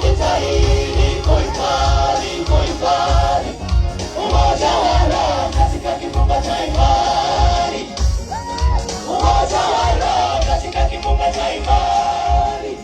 tujitahidi kuhifadhi umoja wa roho katika kifungo cha imani, umoja wa roho katika kifungo cha imani.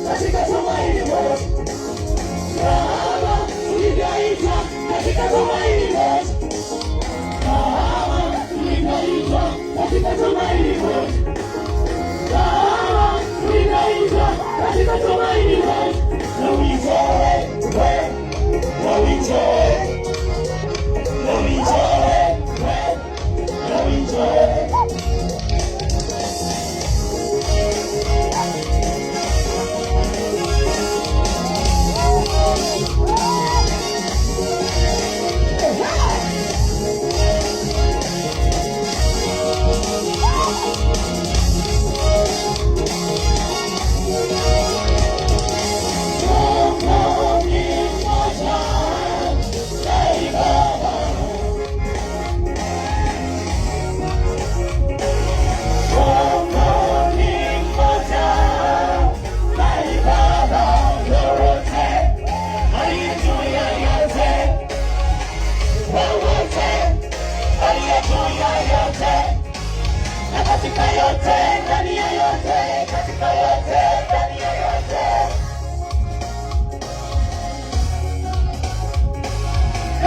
Katika tumaini moja, tulivyoitwa katika tumaini moja, tulivyoitwa katika tumaini moja, tulivyoitwa katika tumaini moja. Now we joy, now we joy, now we joy, now we joy. Katika yote, ndani ya yote, katika yote, ndani ya yote.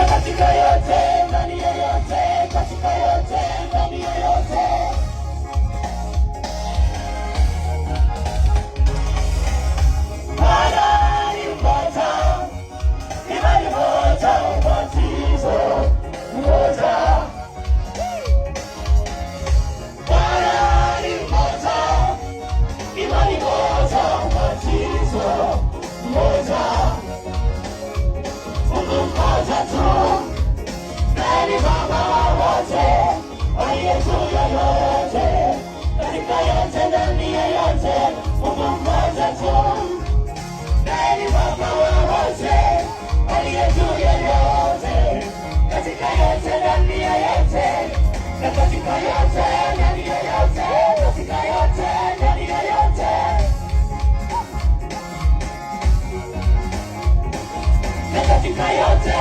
Katika yote, ndani ya yote, katika yote, ndani ya yote. Bwana ni mmoja, imani moja, ubatizo mmoja. Katika yote, ndani ya yote, Mungu mmoja tu. Ndiye Baba wa wote, aliye juu ya yote. Katika yote, ndani ya yote, na katika yote, ndani ya yote, katika yote, ndani ya yote. Na katika yote